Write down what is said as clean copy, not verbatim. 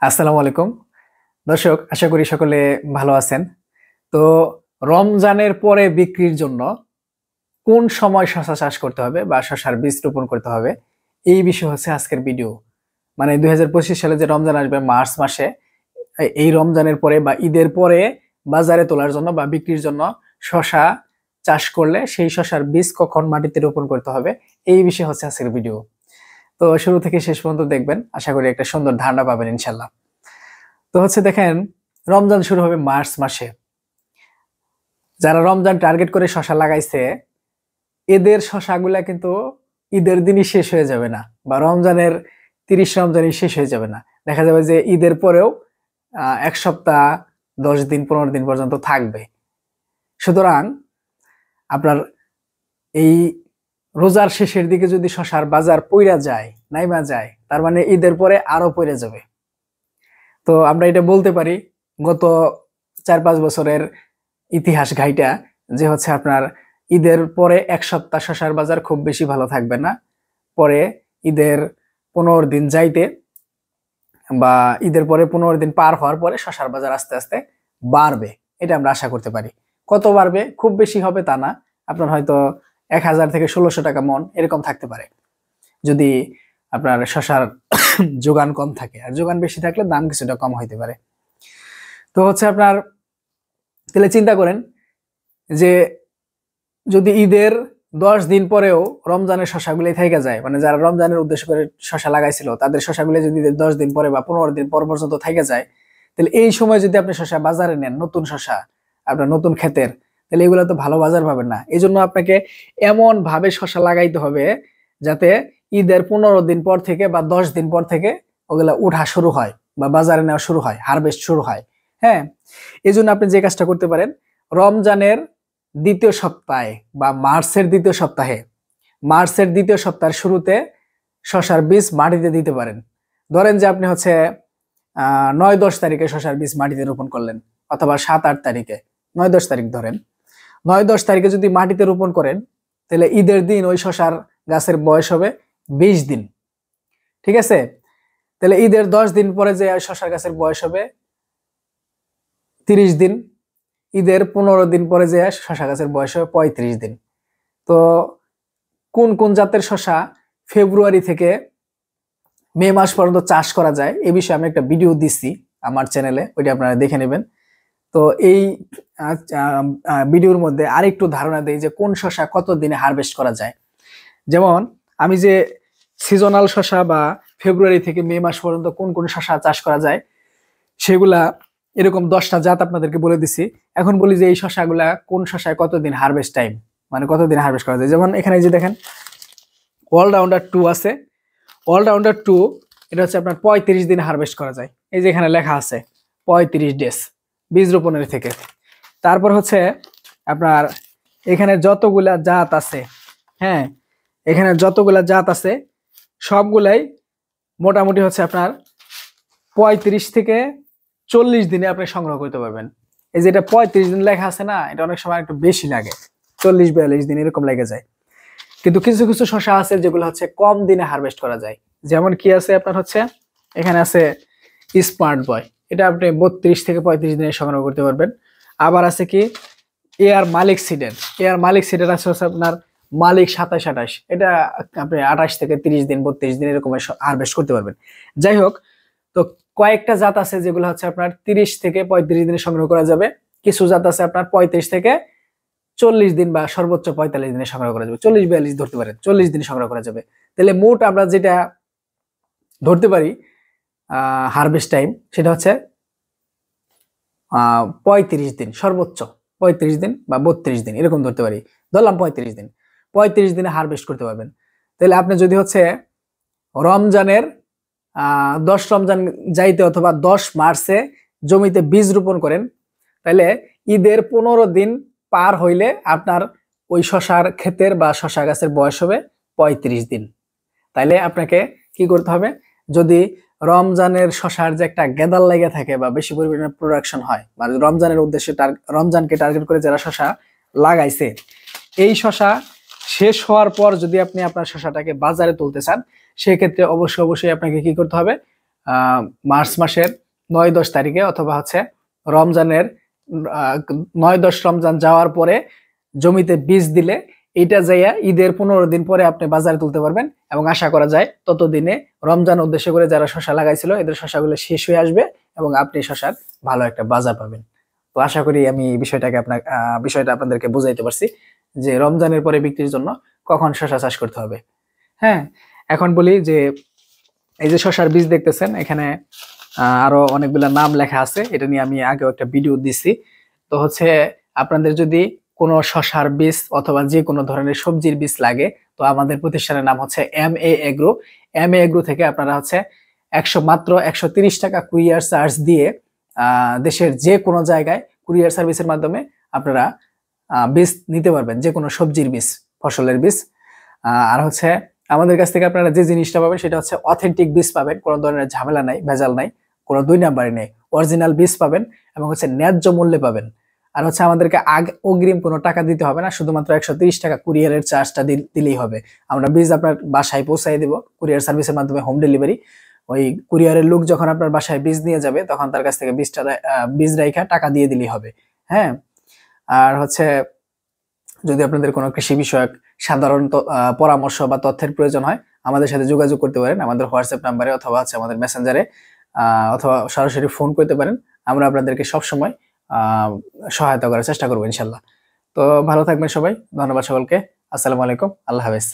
আসসালামু আলাইকুম দর্শক, আশা করি সকলে ভালো আছেন। তো রমজানের পরে বিক্রির জন্য কোন সময় শশা চাষ করতে হবে বা শশার বীজ রোপণ করতে হবে, এই বিষয় হচ্ছে আজকের ভিডিও। মানে 2025 সালে যে রমজান আসবে মার্চ মাসে, এই রমজানের পরে বা ঈদের পরে বাজারে তোলার জন্য বা বিক্রির জন্য শশা চাষ করলে সেই শশার বীজ কখন মাটিতে রোপণ করতে হবে, এই বিষয় হচ্ছে আজকের ভিডিও। তো শুরু থেকে শেষ পর্যন্ত দেখবেন, আশা করি একটা সুন্দর ধারণা পাবেন ইনশাল্লাহ। তো হচ্ছে দেখেন, রমজান শুরু হবে মার্চ মাসে। যারা রমজান টার্গেট করে শশা লাগাইছে, এদের শশাগুলা কিন্তু ঈদের দিনই শেষ হয়ে যাবে না, বা রমজানের 30 রমজানই শেষ হয়ে যাবে না। দেখা যাবে যে ঈদের পরেও 1 সপ্তাহ, 10 দিন, 15 দিন পর্যন্ত থাকবে। সুতরাং আপনার এই রোজার শেষের দিকে যদি শশার বাজার পইরা যায়, নাইমা যায়, তার মানে ঈদের পরে আরো পইরা যাবে। তো আমরা এটা বলতে পারি গত 4-5 বছরের ইতিহাস ঘাইটা, যে হচ্ছে আপনার ঈদের পরে 1 সপ্তাহ শশার বাজার খুব বেশি ভালো থাকবে না। পরে ঈদের 15 দিন যাইতে বা ঈদের পরে 15 দিন পার হওয়ার পরে শশার বাজার আস্তে আস্তে বাড়বে, এটা আমরা আশা করতে পারি। কত বাড়বে? খুব বেশি হবে তা না, আপনার হয়তো 1000 থেকে 1600 টাকা মন এরকম থাকতে পারে, যদি আপনার শশার যোগান কম থাকে। আর যোগান বেশি থাকলে দাম কিছুটা কম হইতে পারে। তো হচ্ছে আপনার, তাহলে চিন্তা করেন যে যদি ঈদের 10 দিন পরেও রমজানের শশাগুলি থেকে যায়, মানে যারা রমজানের উদ্দেশ্য করে শশা লাগাইছিল তাদের শশাগুলি যদি 10 দিন পরে বা 15 দিন পর পর্যন্ত থেকে যায়, তাহলে এই সময় যদি আপনি শশা বাজারে নেন, নতুন শশা আপনার নতুন ক্ষেতের, তাহলে এগুলো তো ভালো বাজার পাবেন না। এই জন্য আপনাকে এমন ভাবে শশা লাগাইতে হবে যাতে ঈদের 15 দিন পর থেকে বা 10 দিন পর থেকে ওগুলা উঠা শুরু হয় বা বাজারে নেওয়া শুরু হয়, হারভেস্ট শুরু হয়। হ্যাঁ, এই জন্য আপনি যে কাজটা করতে পারেন, রমজানের দ্বিতীয় সপ্তাহে বা মার্চের দ্বিতীয় সপ্তাহের শুরুতে শশার বীজ মাটিতে দিতে পারেন। ধরেন যে আপনি হচ্ছে 9-10 তারিখে শশার বীজ মাটিতে রোপণ করলেন, অথবা 7-8 তারিখে, 9-10 তারিখ ধরেন। 9-10 তারিখে যদি মাটিতে রোপণ করেন, তাহলে ঈদের দিন ওই শশার গাছের বয়স হবে 20 দিন। ঠিক আছে? তাহলে ঈদের 10 দিন পরে যে শশার গাছের বয়স হবে 30 দিন। ঈদের 15 দিন পরে যে শশা গাছের বয়স হবে 35 দিন। তো কোন কোন জাতের শশা ফেব্রুয়ারি থেকে মে মাস পর্যন্ত চাষ করা যায়, এ বিষয়ে আমি একটা ভিডিও দিচ্ছি আমার চ্যানেলে, ওইটা আপনারা দেখে নেবেন। তো এই ভিডিওর মধ্যে আরেকটু ধারণা দেই যে কোন শশা কত দিনে হারভেস্ট করা যায়। যেমন আমি যে সিজনাল শশা বা ফেব্রুয়ারি থেকে মে মাস পর্যন্ত কোন কোন শশা চাষ করা যায়, সেগুলা এরকম 10টা জাত আপনাদেরকে বলে দিছি। এখন বলি যে এই শশাগুলা কোন শশায় কতদিন হারভেস্ট টাইম, মানে কতদিন হারভেস্ট করা যায়। যেমন এখানে যে দেখেন অলরাউন্ডার 2 আছে। অলরাউন্ডার 2 এটা হচ্ছে আপনার 35 দিন হারভেস্ট করা যায়। এই যে এখানে লেখা আছে 35 ডেজ বীজ রোপণের থেকে। তারপর হচ্ছে আপনার এখানে যতগুলা জাত আছে, হ্যাঁ, এখানে যতগুলা জাত আছে সবগুলাই মোটামুটি হচ্ছে আপনার 35 থেকে 40 দিনে আপনি সংগ্রহ করতে পারবেন। এই যে এটা 35 দিন লেখা আছে না, এটা অনেক সময় একটু বেশি লাগে, 40-42 দিন এরকম লেগে যায়। কিন্তু কিছু কিছু শশা আছে যেগুলো হচ্ছে কম দিনে হারভেস্ট করা যায়। যেমন কি আছে আপনার হচ্ছে এখানে আছে স্মার্ট বয়, এটা আপনি 32 থেকে 35 দিনে সংগ্রহ করতে পারবেন। আবার আছে কি এয়ার মালিক সিডের, আছে হচ্ছে আপনার মালিক 27-28, এটা আপনি 28 থেকে 30 দিন 32 দিন এরকম হারভেস্ট করতে পারবেন। যাই হোক, তো কয়েকটা জাত আছে যেগুলো হচ্ছে আপনার 30 থেকে 35 দিনে সংগ্রহ করা যাবে। কিছু জাত আছে আপনার 35 থেকে 40 দিন বা সর্বোচ্চ 45 দিনে সংগ্রহ করা যাবে, 40-42 ধরতে পারেন, 40 দিনে সংগ্রহ করা যাবে। তাহলে মোট আমরা যেটা ধরতে পারি হারভেস্ট টাইম, সেটা হচ্ছে 35 দিন, সর্বোচ্চ 35 দিন বা 32 দিন এরকম ধরতে পারি। ধরলাম 35 দিন, 35 দিনে হারভেস্ট করতে পারবেন। তাহলে আপনি যদি হচ্ছে রমজানের 10 রমজান যাইতে অথবা 10 মার্চে জমিতে বীজ রোপণ করেন, তাহলে ঈদের 15 দিন পার হইলে আপনার ওই শশার ক্ষেতের বা শশা গাছের বয়স হবে 35 দিন। তাইলে আপনাকে কি করতে হবে, যদি রমজানের শশার যে একটা গেদাল লেগে থাকে বা বেশি পরিমাণে প্রোডাকশন হয়, বা রমজানের উদ্দেশ্যে রমজানকে টার্গেট করে যারা শশা লাগাইছে, এই শশা শেষ হওয়ার পর যদি আপনি আপনার শশাটাকে বাজারে তুলতে চান, সেক্ষেত্রে অবশ্যই আপনাকে কি করতে হবে, মার্চ মাসের 9-10 তারিখে অথবা হচ্ছে রমজানের 9-10 রমজান যাওয়ার পরে জমিতে বীজ দিলে এটা যাইয়া ঈদের 15 দিন পরে আপনি বাজারে তুলতে পারবেন এবং আশা করা যায় ততদিনে রমজান উদ্দেশ্য করে যারা শশা লাগাইছিল এদের শশাগুলো শেষ হয়ে আসবে এবং আপনি শশার ভালো একটা বাজার পাবেন। তো আশা করি আমি বিষয়টা আপনাদেরকে বুঝাইতে পারছি যে রমজানের পরে বিক্রির জন্য কখন শশা চাষ করতে হবে। হ্যাঁ, এখন বলি যে এই যে শশার বীজ দেখতেছেন এখানে আরো অনেকগুলা নাম লেখা আছে, এটা নিয়ে আমি আগেও একটা ভিডিও দিছি। তো হচ্ছে আপনাদের যদি কোনো শশার বীজ অথবা যে কোনো ধরনের সবজির বীজ লাগে তো আমাদের প্রতিষ্ঠানের নাম হচ্ছে MA এগ্রো। MA এগ্রো থেকে আপনারা হচ্ছে মাত্র 130 টাকা কুরিয়ার চার্জ দিয়ে দেশের যে কোনো জায়গায় কুরিয়ার সার্ভিসের মাধ্যমে আপনারা বীজ নিতে পারবেন, যে কোনো সবজির বীজ, ফসলের বীজ। আর হচ্ছে আমাদের কাছ থেকে আপনারা যে জিনিসটা পাবেন সেটা হচ্ছে অথেন্টিক বীজ পাবেন, কোনো ধরনের ঝামেলা নাই, ভেজাল নাই, কোনো 2 নাম্বারই নেই, অরিজিনাল বীজ পাবেন এবং হচ্ছে ন্যায্য মূল্যে পাবেন। আর হচ্ছে আমাদেরকে অগ্রিম কোনো টাকা দিতে হবে না, শুধুমাত্র 130 টাকা কুরিয়ারের চার্জটা দিলেই হবে। আমরা বীজ আপনার বাসায় পৌঁছাই দেব কুরিয়ার সার্ভিসের মাধ্যমে, হোম ডেলিভারি। ওই কুরিয়ারের লোক যখন আপনার বাসায় বীজ নিয়ে যাবে তখন তার কাছ থেকে বীজ রাইখা টাকা দিয়ে দিলেই হবে। হ্যাঁ, আর হচ্ছে যদি আপনাদের কোনো কৃষি বিষয়ক সাধারণ পরামর্শ বা তথ্যের প্রয়োজন হয় আমাদের সাথে যোগাযোগ করতে পারেন আমাদের হোয়াটসঅ্যাপ নাম্বারে অথবা হচ্ছে আমাদের মেসেঞ্জারে, অথবা সরাসরি ফোন করতে পারেন। আমরা আপনাদেরকে সবসময় সহায়তা করার চেষ্টা করবো ইনশাল্লাহ। তো ভালো থাকবেন সবাই, ধন্যবাদ সকলকে, আসসালামু আলাইকুম, আল্লাহ হাফেজ।